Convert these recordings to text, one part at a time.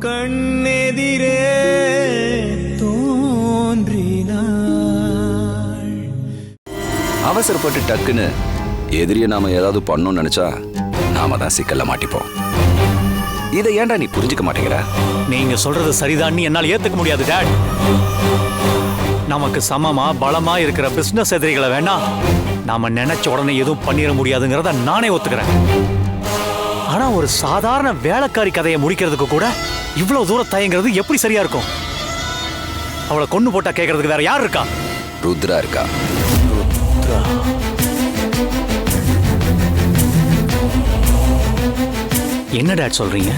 கண்ணெதிரே தோன்றினாள். அவசரப்பட்டு டக்குன்னு எதிரிய நாம ஏதாவது பண்ணணும்னு நினைச்சா நாம தான் சிக்கல்ல மாட்டிப்போம். இதை ஏன்டா நீ புரிஞ்சுக்க மாட்டேங்கிற? நீங்க சொல்றது சரிதான் என்னால் ஏத்துக்க முடியாது டாட். நமக்கு சமமா பலமா இருக்கிற பிசினஸ் எதிரிகளை வேணா நாம நினைச்ச உடனே எதுவும் பண்ணிட முடியாதுங்கிறத நானே ஒத்துக்கிறேன். ஆனா ஒரு சாதாரண வேலைக்காரி கதையை முடிக்கிறதுக்கு கூட இவ்வளவு தூரம் தயங்கிறது எப்படி சரியா இருக்கும்? அவளை கொண்டு போட்டா கேட்கறதுக்கு வேற யார் இருக்கா? ருத்ரா இருக்கா. என்ன டாட் சொல்றீங்க?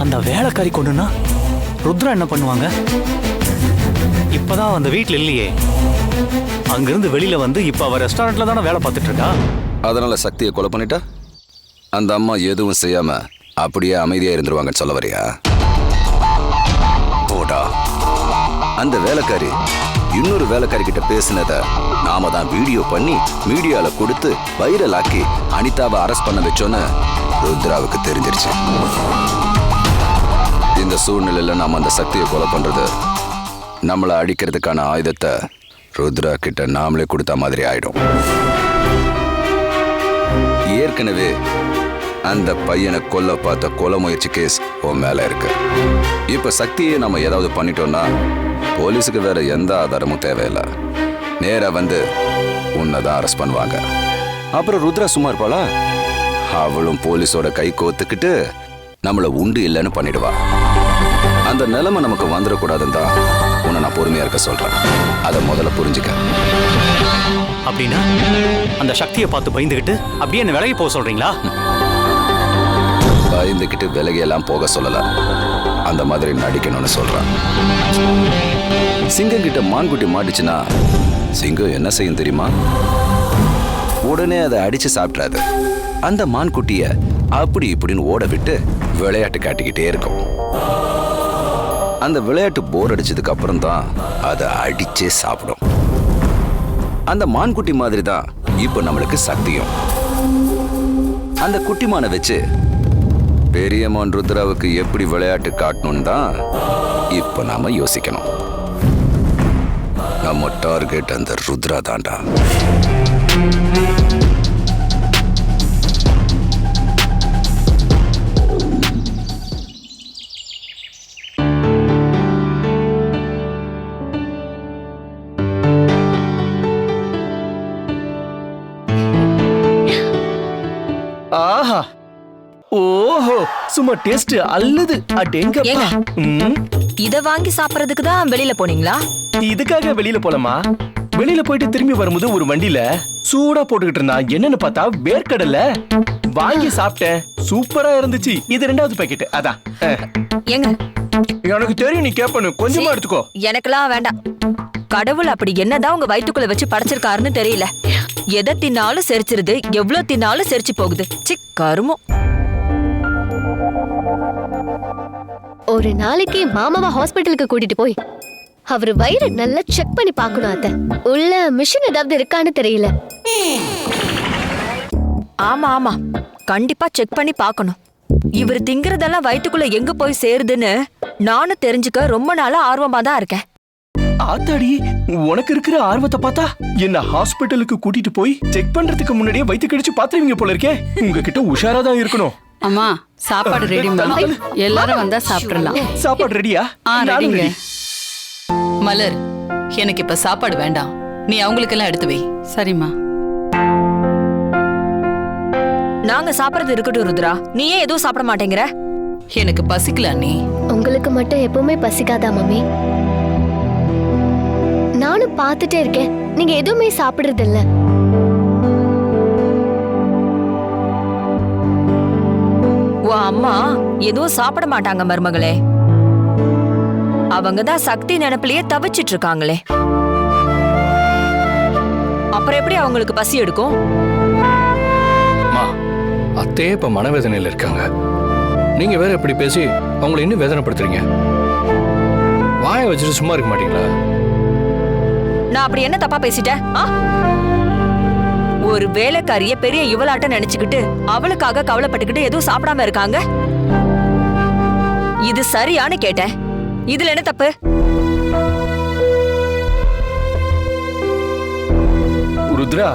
அந்த வேலைக்காரி கொண்டுனா ருத்ரா என்ன பண்ணுவாங்க? இப்பதான் அந்த வீட்டுல இல்லையே. அங்கிருந்து வெளியில வந்து இப்ப அவ ரெஸ்டாரண்ட்ல தானே வேலை பார்த்துட்டு இருக்கா. அதனால சக்தியை கொலை பண்ணிட்டா அந்த அம்மா எதுவும் செய்யாம அப்படியே அமைதியா இருந்துருவாங்கன்னு சொல்ல வரியா? போடா. அந்த வேலைக்காரி இன்னொரு வேலைக்காரி கிட்ட பேசினத நாம தான் வீடியோ பண்ணி மீடியால கொடுத்து வைரல் ஆக்கி அனிதாவை அரெஸ்ட் பண்ண வச்சோன்னு ருத்ராவுக்கு தெரிஞ்சிருச்சு. இந்த சூழ்நிலையில நாம அந்த சக்தியை கொலை பண்றது நம்மளை அடிக்கிறதுக்கான ஆயுதத்தை ருத்ரா கிட்ட நாமளே கொடுத்த மாதிரி ஆயிடும். ஏற்கனவே அந்த பையனை கொல்ல பார்த்த கொலை முயற்சி கேஸ் உன் மேல இருக்கு. இப்ப சக்தியை நம்ம ஏதாவது பண்ணிட்டோம்னா போலீஸுக்கு வேற எந்த ஆதாரமும் தேவையில்லை. நேரா வந்து உன்னைதான் அரெஸ்ட் பண்ணுவாங்க. அப்புறம் ருத்ரா சும்மா இருப்பாளா? அவளும் போலீஸோட கை கோத்துக்கிட்டு நம்மள உண்டு இல்லைன்னு பண்ணிடுவா. அந்த நிலைமை நமக்கு வந்துடக்கூடாதுன்னு தான் உன்னை நான் பொறுமையா இருக்க சொல்றேன். அதை முதல்ல புரிஞ்சுக்க. அப்படின்னா அந்த சக்தியை பார்த்து பயந்துகிட்டு அப்படியே என்ன விலகி போக சொல்றீங்களா? பயந்துக்கிட்டு விலகையெல்லாம் போக சொல்லல, அந்த மாதிரி நடிக்கணும்னு சொல்றான். சிங்கம் கிட்ட மான்குட்டி மாட்டிச்சுன்னா சிங்கம் என்ன செய்யும் தெரியுமா? உடனே அதை அடிச்சு சாப்பிட்றாது. அந்த மான்குட்டிய அப்படி இப்படின்னு ஓட விட்டு விளையாட்டு காட்டிக்கிட்டே இருக்கும். அந்த விளையாட்டு போர் அடிச்சதுக்கு அப்புறம் தான் அதை அடிச்சே சாப்பிடும். அந்த மான்குட்டி மாதிரி தான் இப்ப நம்மளுக்கு சக்தியும். அந்த குட்டிமானை வச்சு பெரிய மான் ருத்ராவுக்கு எப்படி விளையாட்டு காட்டணும் தான் இப்ப நாம யோசிக்கணும். நம்ம டார்கெட் அந்த ருத்ரா தாண்டா. ஆஹா, ஓஹோ, சும்மா டேஸ்ட் அல்லது அடேங்கப்பா. இத வாங்கி சாப்பிடுறதுக்கு தான் வெளியில போனீங்களா? இதுக்காக வெளியில போலமா? வெளியில போயிட்டு திரும்பி வரும்போது ஒரு வண்டியில சூடா போட்டுக்கிட்டு இருந்தான். என்னன்னு பார்த்தா வேர்க்கடலை வாங்கி சாப்பிட்டேன். சூப்பரா இருந்துச்சு. இது 2வது பாக்கெட். அதான். ஏங்க, எனக்கு தெரியும் நீ கேப்பணும். கொஞ்சமா எடுத்துக்கோ. எனக்கெல்லாம் வேண்டாம். கடவுள் அப்படி என்னதான் உங்க வயிற்றுக்குள்ள வச்சு படைச்சிருக்காருன்னு தெரியல. எதை தின்னாலும் செரிச்சிருது, எவ்வளவு தின்னாலும் செரிச்சு போகுது. கருமம். ஒரு நாளைக்கு மாமாவை ஹாஸ்பிட்டலுக்கு கூட்டிட்டு போய் அவரு வயிறு நல்லா செக் பண்ணி பார்க்கணும். அத்தை, உள்ள மிஷின் ஏதாவது இருக்கான்னு தெரியல. ஆமா ஆமா, கண்டிப்பா செக் பண்ணி பார்க்கணும். இவர் திங்கிறதெல்லாம் வயிற்றுக்குள்ள எங்க போய் சேருதுன்னு நானும் தெரிஞ்சுக்க ரொம்ப நாளா ஆர்வமா தான் இருக்கேன். ஆத்தாடி, உனக்கு இருக்கிற ஆர்வத்தை பார்த்தா என்ன ஹாஸ்பிட்டலுக்கு கூட்டிட்டு போய் செக் பண்றதுக்கு முன்னாடியே வயித்து கடிச்சு பாத்துருவீங்க போல இருக்கே. உங்ககிட்ட உஷாரா தான் இருக்கணும். அம்மா, சாப்பாடு ரெடி. எல்லாரும் வந்தா சாப்பிடலாம். சாப்பாடு ரெடியா? ரெடிங்க. மலர், எனக்கு இப்ப சாப்பாடு வேண்டாம். நீ அவங்களுக்கெல்லாம் எடுத்து வை. சரிம்மா. நாங்க சாப்பிடறது இருக்கட்டும் ருத்ரா, நீ ஏன் எதுவும் சாப்பிட மாட்டேங்கிற? எனக்கு பசிக்கல அண்ணி. உங்களுக்கு மட்டும் எப்பவுமே பசிக்காதா மம்மி? நானும் பார்த்துட்டே இருக்கேன், நீங்க எதுவுமே சாப்பிடுறது இல்ல. உன் அம்மா எதுவும் சாப்பிட மாட்டாங்க மருமகளே. அவங்கதான் சக்தி நினைப்பிலேயே தவிச்சிட்டு இருக்காங்களே. அப்புறம் எப்படி அவங்களுக்கு பசி எடுக்கும்? அத்தையே இப்ப மனவேதனையில இருக்காங்க. நீங்க வேற இப்படி பேசி அவங்களை இன்னும் வேதனைப்படுத்துறீங்க. வாயை வச்சுட்டு சும்மா இருக்க மாட்டீங்களா? நான் அப்படி என்ன தப்பா பேசிட்டேன்? ஒரு வேலைக்காரிய பெரிய இவளாட்ட நினைச்சுக்கிட்டு அவளுக்காக கவலைப்பட்டுக்கிட்டு எதுவும் சாப்பிடாம இருக்காங்க. இது சரியான்னு கேட்டேன். இதுல என்ன தப்பு? ருத்ரா,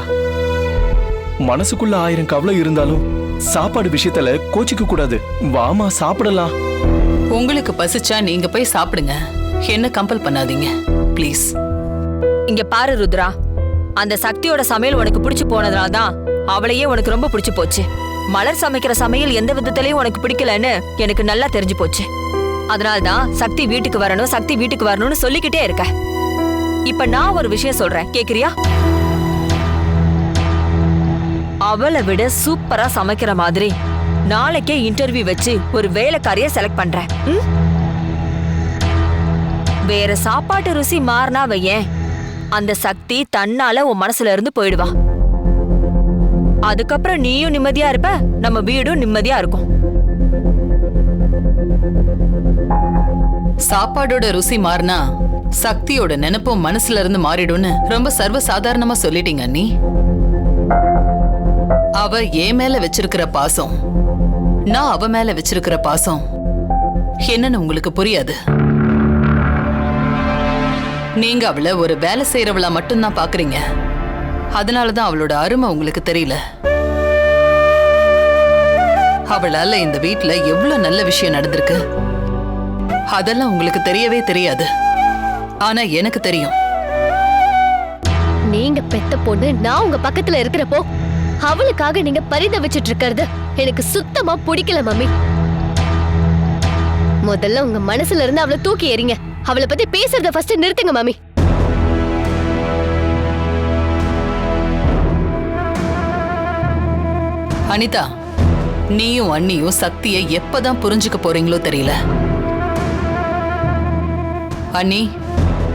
மனசுக்குள்ள 1000 கவலை இருந்தாலும் சாப்பாடு விஷயத்துல கோச்சிக்க கூடாது. வாமா சாப்பிடலாம். உங்களுக்கு பசிச்சா நீங்க போய் சாப்பிடுங்க, என்ன கம்பல் பண்ணாதீங்க ப்ளீஸ். இங்க பாரு ருத்ரா, அந்த சக்தியோட சமையல் உனக்கு பிடிச்சு போனதுனால்தான் அவளையே உனக்கு ரொம்ப பிடிச்சு போச்சு. மலர் சமைக்கிற சமையல் எந்த விதத்திலயும் உனக்கு பிடிக்கலன்னு எனக்கு நல்லா தெரிஞ்சு போச்சு. அதனால்தான் சக்தி வீட்டுக்கு வரணும், சக்தி வீட்டுக்கு வரணும்னு சொல்லிக்கிட்டே இருக்க. இப்ப நான் ஒரு விஷயம் சொல்றேன், கேக்குறியா? அவளை விட சூப்பரா சமைக்கிற மாதிரி நாளைக்கே இன்டர்வியூ வச்சு ஒரு வேலைக்காரிய செலக்ட் பண்றேன். வேற சாப்பாட்டு ருசி மாறினா வையேன், அந்த சக்தி தன்னால உன் மனசுல இருந்து போயிடுவா. அதுக்கப்புறம் நீயும் நிம்மதியா இருப்ப, நம்ம வீடும் நிம்மதியா இருக்கும். சாப்பாடோட ருசி மாறினா சக்தியோட நினைப்பும் மனசுல இருந்து மாறிடும்னு ரொம்ப சர்வ சாதாரணமா சொல்லிட்டீங்க அண்ணி. அவ என் மேல வச்சிருக்கிற பாசம், நான் அவ மேல வச்சிருக்கிற பாசம் என்னன்னு உங்களுக்கு புரியாது. நீங்க அவளை ஒரு வேலை செய்யறவளா மட்டும்தான் பாக்குறீங்க. அதனாலதான் அவளோட அருமை உங்களுக்கு தெரியல. அவளால இந்த வீட்டுல எவ்வளவு நல்ல விஷயம் நடந்திருக்கு அதெல்லாம் உங்களுக்கு தெரியவே தெரியாது. ஆனா எனக்கு தெரியும். நீங்க பெத்த பொண்ணு நான் உங்க பக்கத்துல இருக்கிறப்போ அவளுக்காக நீங்க பரிதவிச்சிட்டு இருக்கிறது எனக்கு சுத்தமா பிடிக்கல மம்மி. முதல்ல உங்க மனசுல இருந்து அவளை தூக்கி எறிங்க. அவளை பத்தி பேசுறத ஃபர்ஸ்ட் நிறுத்துங்க மம்மி. அனிதா, நீயும் அண்ணியும் சக்தியை எப்பதான் புரிஞ்சுக்க போறீங்களோ தெரியல. அண்ணி,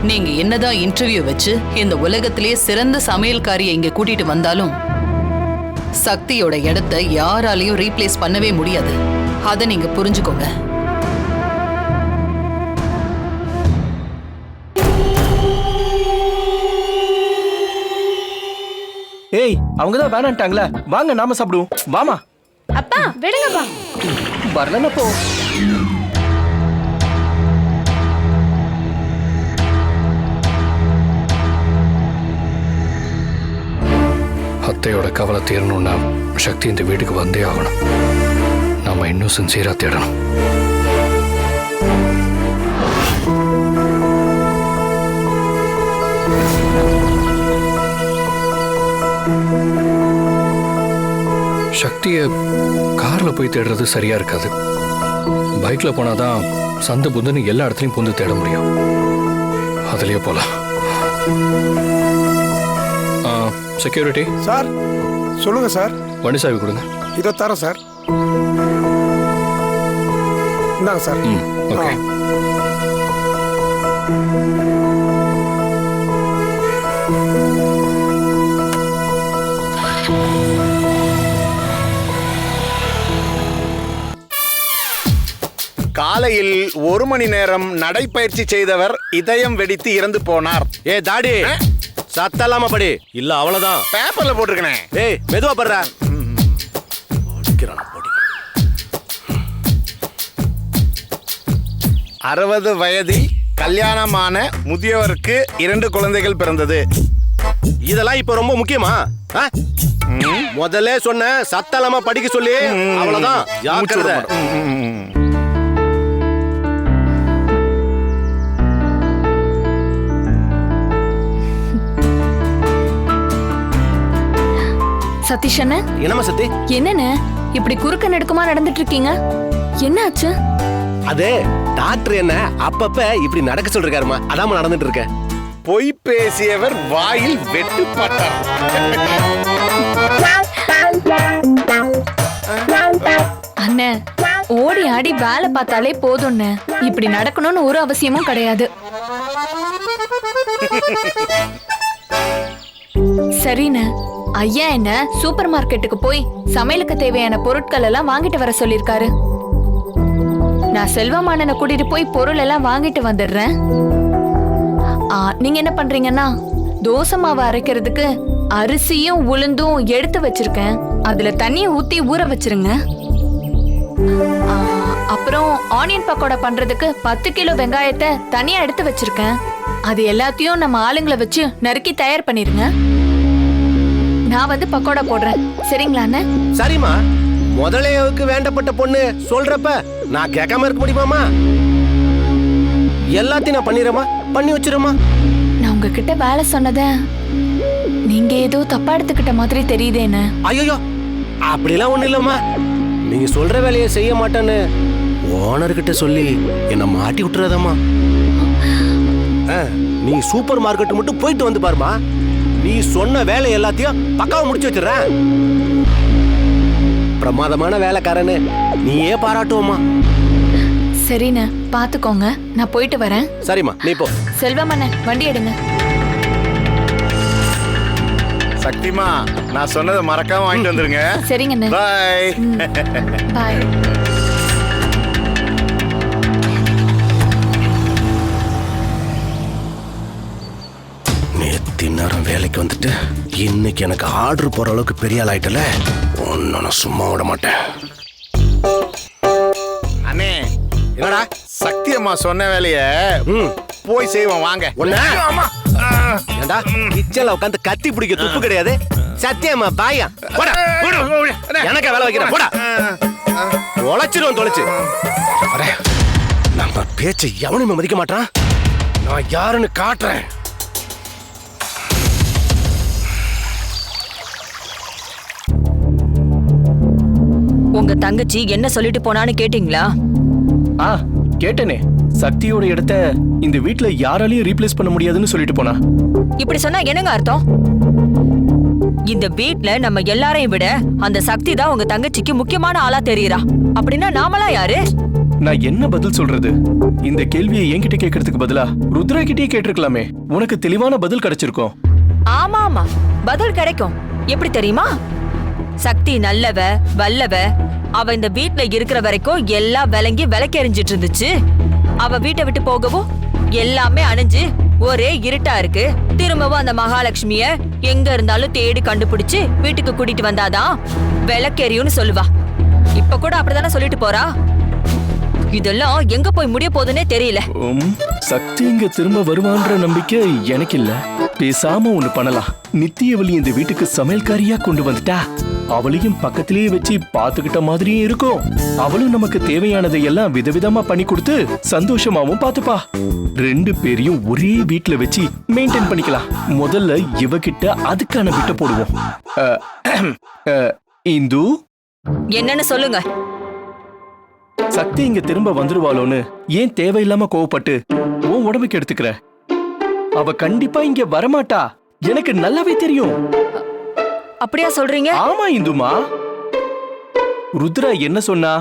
நீங்க என்னதான் இன்டர்வியூ வச்சு இந்த உலகத்திலேயே சிறந்த சமையல்காரியை இங்க கூட்டிட்டு வந்தாலும் சக்தியோட இடத்தை யாராலையும் ரீப்ளேஸ் பண்ணவே முடியாது. அதை நீங்க புரிஞ்சுக்கோங்க. ஏய், அவங்கதான் வேணான்ட்டாங்களே, வாங்க நாம சாப்பிடுவோம். வாமா. அப்பா விடுங்கப்பா. வரலன்னா போ. அத்தையோட கவலை தீரணும்னா சக்தி இந்த வீட்டுக்கு வந்தே ஆகணும். நாம இன்னும் சின்சியரா தேடணும். சக்தியை கார்ல போய் தேடுறது சரியா இருக்காது. பைக்ல போனாதான் சந்து புந்துன்னு எல்லா இடத்துலயும் புந்து தேட முடியும். அதுலயே போலாம். செக்யூரிட்டி சார், சொல்லுங்க சார். வண்டி சாவி கொடுங்க. இதோ தரேன் சார். இந்தாங்க சார். ஓகே. காலையில் 1 மணி நேரம் நடைப்பயிற்சி செய்தவர் இதயம் வெடித்து இறந்து போனார். ஏ தாடி, சத்தலாம படி, இல்ல அவ்வளவுதான். பேப்பர்ல போட்டிருக்கேன். ஏய், மெதுவா படுறா. 60 வயதில் கல்யாணமான முதியவருக்கு 2 குழந்தைகள் பிறந்தது. இதெல்லாம் இப்ப ரொம்ப முக்கியமா? முதல்ல சொன்ன சத்தலாம படிக்க சொல்லி, அவ்வளவுதான். ஜாக்கிரதை. சதீஷ் அண்ணா, என்னம்மா சத்தி? என்னண்ணே இப்படி குறுக்க நெடுக்குமா நடந்துட்டு இருக்கீங்க? என்ன ஆச்சு? அது டாக்டர் என்ன அப்பப்ப இப்படி நடக்க சொல்றாருமா, அதாம நடந்துட்டு இருக்கேன். பொய் பேசியவர் வாயில் வெட்டுப்பட்டார். அண்ணே, ஓடி ஆடி வேலை பார்த்தாலே போதும்ண்ணே. இப்படி நடக்கணும்னு ஒரு அவசியமும் கிடையாது. சரிண்ணே, ஐயா என்ன சூப்பர் மார்க்கெட்டுக்கு போய் சமையலுக்கு தேவையான பொருட்கள் எல்லாம் வாங்கிட்டு வர சொல்லிருக்காரு. நான் செல்வமானனை கூட்டிட்டு போய் பொருள் எல்லாம் வாங்கிட்டு வந்துடுறேன். நீங்க என்ன பண்றீங்கன்னா, தோசை மாவு அரைக்கிறதுக்கு அரிசியும் உளுந்தும் எடுத்து வச்சிருக்கேன். அதுல தண்ணியை ஊத்தி ஊற வச்சிருங்க. அப்புறம் ஆனியன் பக்கோடா பண்றதுக்கு 10 கிலோ வெங்காயத்தை தனியா எடுத்து வச்சிருக்கேன். அது எல்லாத்தையும் நம்ம ஆளுங்களை வச்சு நறுக்கி தயார் பண்ணிருங்க. நான் வந்து பக்கோடா போடுறேன். சரிங்களா அண்ணே? சரிம்மா, முதலையாவுக்கு வேண்டப்பட்ட பொண்ணு சொல்றப்ப நான் கேட்காம இருக்க முடியுமாமா? எல்லாத்தையும் நான் பண்ணிடுறேம்மா, பண்ணி வச்சிருமா. நான் உங்ககிட்ட வேலை சொன்னத நீங்க ஏதோ தப்பா எடுத்துக்கிட்ட மாதிரி தெரியுதேன்னு. ஐயோ, அப்படிலாம் ஒண்ணு இல்லம்மா. நீங்க சொல்ற வேலையை செய்ய மாட்டேன்னு ஓனர்கிட்ட சொல்லி என்ன மாட்டி விட்டுறதம்மா. நீ சூப்பர் மார்க்கெட் மட்டும் போயிட்டு வந்து பாருமா. நீ சொன்ன வேலை எல்லாத்தையும் பக்காவா முடிச்சு வச்சிடறேன். பிரமாதமான வேலைக்காரன்னு நீயே பாராட்டுவோமா. சரிண்ணே, பாத்துக்கோங்க. நான் போயிட்டு வரேன். சரிம்மா, நீ போ. செல்வமண்ணே, வண்டி எடுங்க. சக்திமா, நான் சொன்னதை மறக்காம வாங்கிட்டு வந்துருங்க. சரிங்கண்ணே. பாய். பாய். நேத்து நேரம் வேலைக்கு வந்துட்டு இன்னைக்கு எனக்கு ஆர்டர் போற அளவுக்கு பெரிய ஆள் ஆயிட்டல. ஒன்னு நான் சும்மா விட மாட்டேன். அண்ணே, என்னடா சக்தி அம்மா சொன்ன வேலைய போய் செய்வோம் வாங்க. ஏண்டா கிச்சன்ல உட்காந்து கத்தி பிடிக்க துப்பு கிடையாது. சத்தியம்மா பாயா போடா. எனக்கு வேலை வைக்கிறேன் போடா. தொலைச்சிரும் தொலைச்சு. நம்ம பேச்சை எவனுமே மதிக்க மாட்டான். நான் யாருன்னு காட்டுறேன். உங்க தங்கச்சி என்ன சொல்லிட்டு போனான்னு கேட்டீங்களா? கேட்டனே. சக்தியோட இடத்த இந்த வீட்ல யாராலையும் ரீப்ளேஸ் பண்ண முடியாதுன்னு சொல்லிட்டு போனா. இப்படி சொன்னா என்னங்க அர்த்தம்? இந்த வீட்ல நம்ம எல்லாரையும் விட அந்த சக்தி தான் உங்க தங்கச்சிக்கு முக்கியமான ஆளா தெரியுறா. அப்படின்னா நாமளா யாரு? நான் என்ன பதில் சொல்றது? இந்த கேள்வியை என்கிட்ட கேட்கறதுக்கு பதிலா ருத்ரா கிட்டே கேட்டிருக்கலாமே. உனக்கு தெளிவான பதில் கிடைச்சிருக்கும். ஆமா ஆமா, பதில் கிடைக்கும். எப்படி தெரியுமா? சக்தி நல்லவ வல்லவ. அவ இந்த வீட்ல இருக்கிற வரைக்கும் எல்லாம் விளங்கி விளக்கெறிஞ்சிட்டு இருந்துச்சு. அவ வீட்டை விட்டு போகவும் எல்லாமே அணைஞ்சு ஒரே இருட்டா இருக்கு. திரும்பவும் அந்த மகாலட்சுமிய எங்க இருந்தாலும் தேடி கண்டுபிடிச்சு வீட்டுக்கு கூட்டிட்டு வந்தாதான் விளக்கெரியும்னு சொல்லுவா. இப்ப கூட அப்படிதானே சொல்லிட்டு போறா. இதெல்லாம் எங்க போய் முடிய போகுதுன்னே தெரியல. சக்தி இங்க திரும்ப வருவான்ற நம்பிக்கை எனக்கு இல்ல. பேசாம ஒண்ணு பண்ணலாம். நித்தியவழி இந்த வீட்டுக்கு சமையல்காரியா கொண்டு வந்துட்டா அவளையும் பக்கத்திலேயே வச்சு பாத்துக்கிட்ட மாதிரியே இருக்கும். அவளும் நமக்கு தேவையானதை எல்லாம் விதவிதமா பண்ணி கொடுத்து சந்தோஷமாவும் பாத்துப்பா. 2 பேரையும் ஒரே வீட்டுல வச்சு மெயின்டைன் பண்ணிக்கலாம். முதல்ல இவகிட்ட அதுக்கான விட்ட போடுவோம். இந்து, என்னன்னு சொல்லுங்க. சக்தி இங்க திரும்ப வந்துருவாளோன்னு ஏன் தேவையில்லாம கோவப்பட்டு உன் உடம்புக்கு எடுத்துக்கிற? அவ கண்டிப்பா இங்க வரமாட்டா. எனக்கு நல்லாவே தெரியும். அப்படியா சொல்றீங்க? ஆமா இந்துமா. ருத்ரா என்ன சொன்னா?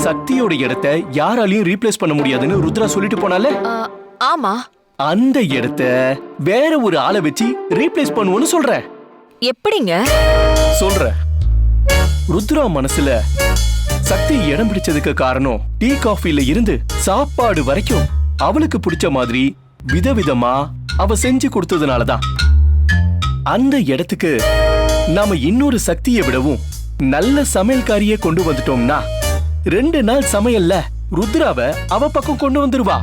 சக்தியோட இடத்த யாராலையும் ரீப்ளேஸ் பண்ண முடியாதுன்னு ருத்ரா சொல்லிட்டு போனால. ஆமா. அந்த இடத்த வேற ஒரு ஆளை வச்சு ரீப்ளேஸ் பண்ணுவோன்னு சொல்றேன். எப்படிங்க? சொல்றேன். ருத்ரா மனசுல சக்தி இடம் பிடிச்சதுக்கு காரணம் டீ காஃபில இருந்து சாப்பாடு வரைக்கும் அவளுக்கு பிடிச்ச மாதிரி விதவிதமா அவ செஞ்சு கொடுத்ததுனாலதான். அந்த இடத்துக்கு நாம இன்னொரு சக்தியை விடவும் நல்ல சமையல்காரியை கொண்டு வந்துட்டோம்னா 2 நாள் சமையல்ல ருத்ராவை அவ பக்கம் கொண்டு வந்துருவா.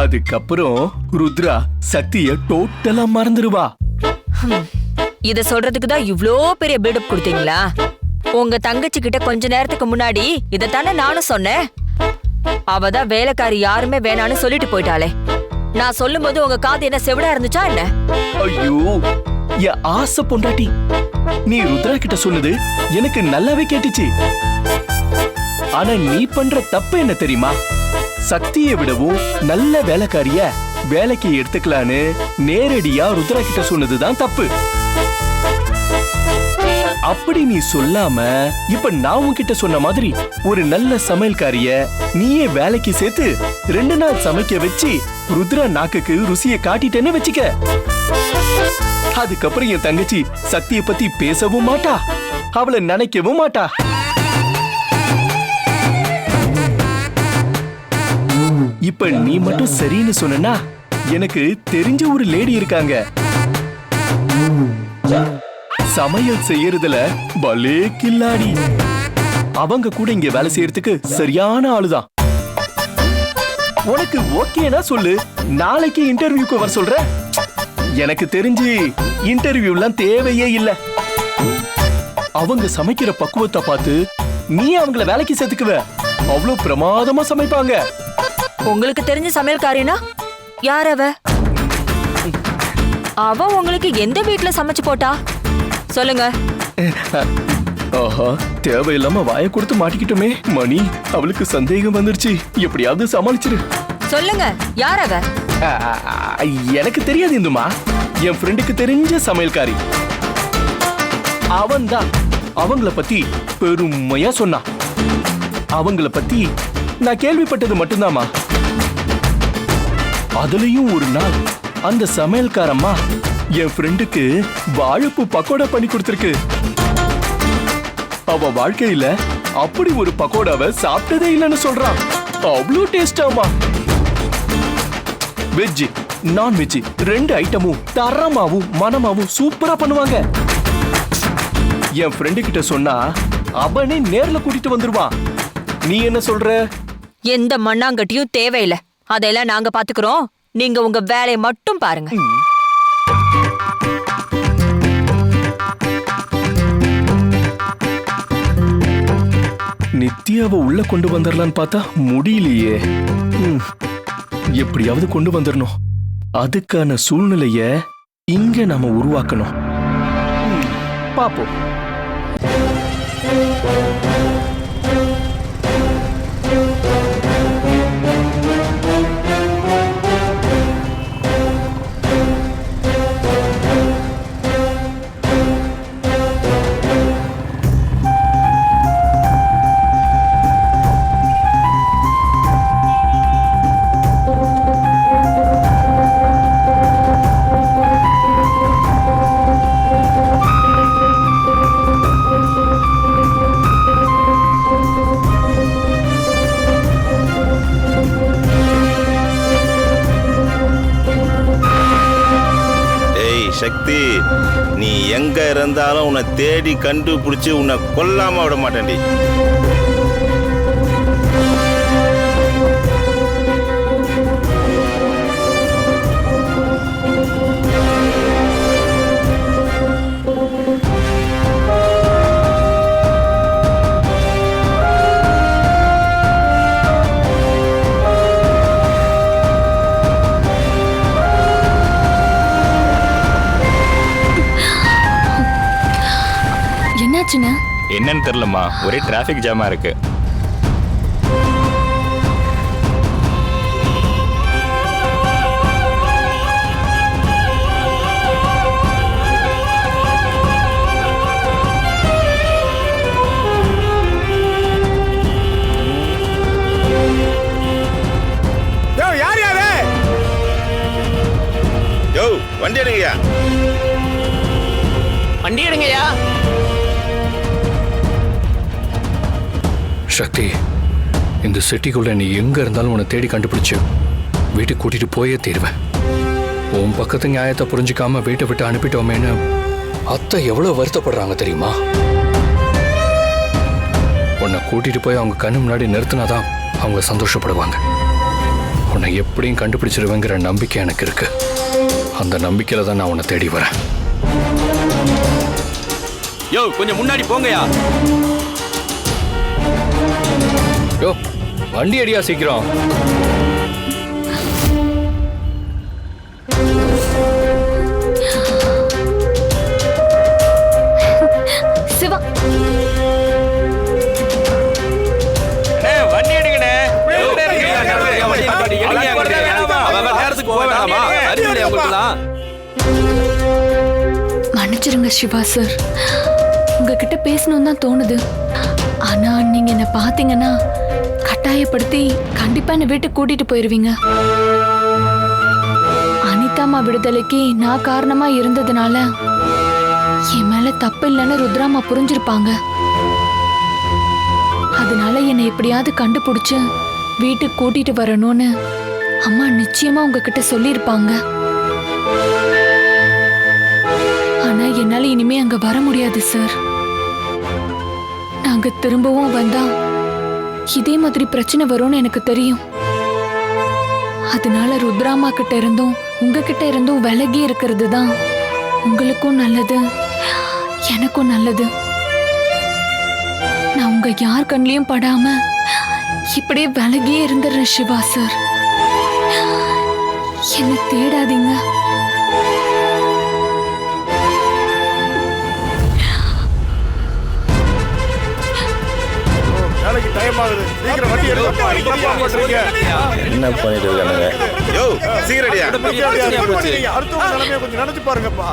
அதுக்கப்புறம் ருத்ரா சக்திய டோட்டலா மறந்துருவா. இத சொல்றதுக்கு தான் இவ்ளோ பெரிய பில்டப் கொடுத்தீங்களா? உங்க தங்கச்சி கிட்ட கொஞ்ச நேரத்துக்கு முன்னாடி இதத்தானே நானும் சொன்னேன். அவதான் வேலைக்காரி யாருமே வேணான்னு சொல்லிட்டு போயிட்டாளே. நான் சொல்லும் போது உங்க காது என்ன செவிடா இருந்துச்சா என்ன? ஐயோ, என் ஆசை பொண்டாட்டி, நீ ருத்ரா கிட்ட சொன்னது எனக்கு நல்லாவே கேட்டுச்சு. ஆனா நீ பண்ற தப்பு என்ன தெரியுமா? சக்தியை விடவும் நல்ல வேலைக்காரிய வேலைக்கு எடுத்துக்கலான்னு நேரடியா ருத்ரா கிட்ட சொன்னதுதான் தப்பு. அப்படி நீ சொல்லாம இப்ப நான் உன்கிட்ட சொன்ன மாதிரி ஒரு நல்ல சமையல்காரிய நீயே வேலைக்கு சேர்த்து 2 நாள் சமைக்க வச்சு ருத்ரா நாக்குக்கு ருசியை காட்டிட்டேன்னு வச்சுக்க. அதுக்கப்புறம் என் தங்கச்சி சக்தியை பத்தி பேசவும் மாட்டா, அவளை நினைக்கவும் மாட்டா. இப்ப நீ மட்டும் சரின்னு சொன்னா எனக்கு தெரிஞ்ச ஒரு லேடி இருக்காங்க. சமையல் செய்யறதுல பலே கில்லாடி. அவங்க கூட இங்க வேலை செய்யறதுக்கு சரியான ஆளுதான். உனக்கு ஓகேனா சொல்லு, நாளைக்கு இன்டர்வியூக்கு வர சொல்ற. எனக்கு தெரிஞ்சு இன்டர்வியூலாம் தேவையே இல்ல. அவங்க சமைக்கிற பக்குவத்தை பார்த்து நீ அவங்கள வேலைக்கு சேர்த்துக்குவ. அவ்வளவு பிரமாதமா சமைப்பாங்க. உங்களுக்கு தெரிஞ்ச சமையல்காரினா யார் அவ? அவ உங்களுக்கு எந்த வீட்ல சமைச்சு போட்டா சொல்லுங்க. ஆஹா, தேவையில்லாம வாயை கொடுத்து மாட்டிக்கிட்டோமே. மணி, அவளுக்கு சந்தேகம் வந்துருச்சு. எப்படியாவது சமாளிச்சிரு. சொல்லுங்க, யார் அவ? எனக்கு தெரியாது இந்துமா. என் ஃப்ரெண்டுக்கு தெரிஞ்ச சமையல்காரி அவன்தான். அவங்கள பத்தி பெருமையா சொன்னான். அவங்கள பத்தி நான் கேள்விப்பட்டது மட்டும்தாமா. அதுலயும் ஒரு நாள் அந்த சமையல்காரம்மா என் ஃப்ரெண்டுக்கு வாழைப்பூ பக்கோடா பண்ணி கொடுத்திருக்கு. அவ வாழ்க்கையில அப்படி ஒரு பக்கோடாவை சாப்பிட்டதே இல்லைன்னு சொல்றான். அவ்வளோ டேஸ்டாமா. வெஜ் நான்வெஜ் 2 ஐட்டமும் தரமாவும் மனமாவும் சூப்பரா பண்ணுவாங்க. என் ஃப்ரெண்டு கிட்ட சொன்னா அவனே நேர்ல கூட்டிட்டு வந்துருவான். நீ என்ன சொல்ற? எந்த மண்ணாங்கட்டியும் தேவையில்லை. அதெல்லாம் நாங்க பாத்துக்கிறோம். நீங்க உங்க வேலையை மட்டும் பாருங்க. நித்யாவை உள்ள கொண்டு வந்துடலான்னு பார்த்தா முடியலையே. எப்படியாவது கொண்டு வந்துடணும். அதுக்கான சூழ்நிலைய இங்க நாம உருவாக்கணும். பாப்போம். சக்தி, நீ எங்க இருந்தாலும் உன்னை தேடி கண்டுபிடிச்சு உன்னை கொல்லாம விட மாட்டேன்டி. என்னன்னு தெரியலம்மா, ஒரே டிராஃபிக் ஜாமா இருக்கு. யார் யாரு? யோ, வண்டி எடுங்கயா. வண்டி எடுங்கயா. சக்தி, இந்த சிட்டிக்குள்ள நீ எங்க இருந்தாலும் உன்னை தேடி கண்டுபிடிச்சு வீட்டுக்கு கூட்டிட்டு போயே தீருவேன். உன் பக்கத்து நியாயத்தை புரிஞ்சுக்காம வீட்டை விட்டு அனுப்பிட்டோமேன்னு அத்தை எவ்வளவு வருத்தப்படுறாங்க தெரியுமா? உன்னை கூட்டிட்டு போய் அவங்க கண்ணு முன்னாடி நிறுத்தினாதான் அவங்க சந்தோஷப்படுவாங்க. உன்னை எப்படியும் கண்டுபிடிச்சிருவேங்கிற நம்பிக்கை எனக்கு இருக்கு. அந்த நம்பிக்கையில தான் நான் உன்னை தேடி வரேன். யோ, கொஞ்சம் முன்னாடி போங்கயா. யோ, வண்டி அடியா சீக்கிரம். சிவா, வண்டி எடுங்கண்ணே. மன்னிச்சிருங்க சிவா சார், உங்ககிட்ட பேசணும் தான் தோணுது. ஆனா நீங்க என்ன பாத்தீங்கன்னா கட்டாயப்படுத்தி கண்டிப்பா என்ன வீட்டுக்கு கூட்டிட்டு போயிருவீங்க. அனிதாமா விடுதலைக்கு நான் காரணமா இருந்ததுனால என் மேல தப்பு இல்லைன்னு ருத்ராமா புரிஞ்சிருப்பாங்க. அதனால என்னை எப்படியாவது கண்டுபிடிச்சு வீட்டுக்கு கூட்டிட்டு வரணும்னு அம்மா நிச்சயமா உங்ககிட்ட சொல்லியிருப்பாங்க. ஆனா என்னால இனிமே அங்க வர முடியாது சார். நாங்க அவங்க திரும்பவும் வந்தா இதே மாதிரி பிரச்சனை வரும்னு எனக்கு தெரியும். அதனால ருத்ராமா கிட்ட இருந்தும் உங்ககிட்ட இருந்தும் விலகி இருக்கிறது தான் உங்களுக்கும் நல்லது, எனக்கும் நல்லது. நான் உங்க யார் கண்ணிலையும் படாம இப்படியே விலகியே இருந்துடுறேன் சிவா சார். என்ன தேடாதீங்க. என்ன பண்ணிட்டு இருக்கானுங்க? யோ சீக்கிரடியா. கொஞ்சம் நினைச்சு பாருங்கப்பா.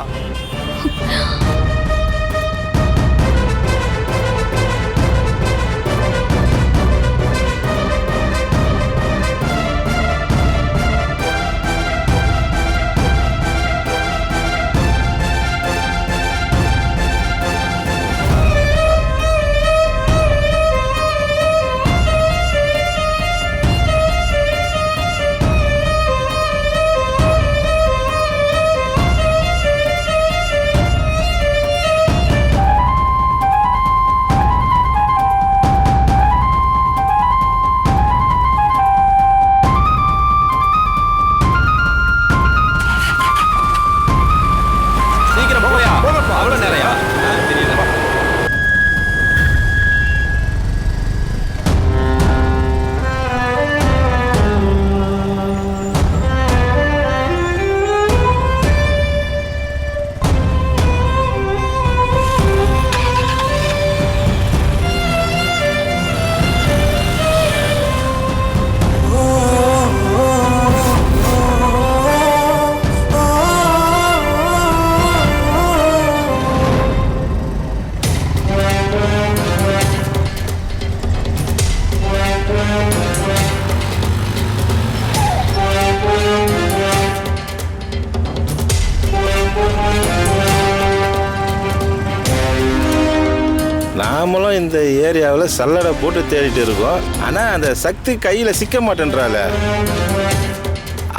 நாமளும் இந்த ஏரியாவில் சல்லடை போட்டு தேடிட்டு இருக்கோம். ஆனால் அந்த சக்தி கையில் சிக்க மாட்டேன்றால.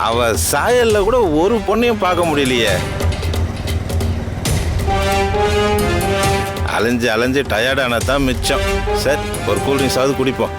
அவ சாயல்ல கூட ஒரு பொண்ணையும் பார்க்க முடியலையே. அலைஞ்சு அலைஞ்சு டயர்டான தான் மிச்சம். சரி, ஒரு கூல்ட்ரிங்க்ஸாவது குடிப்போம்.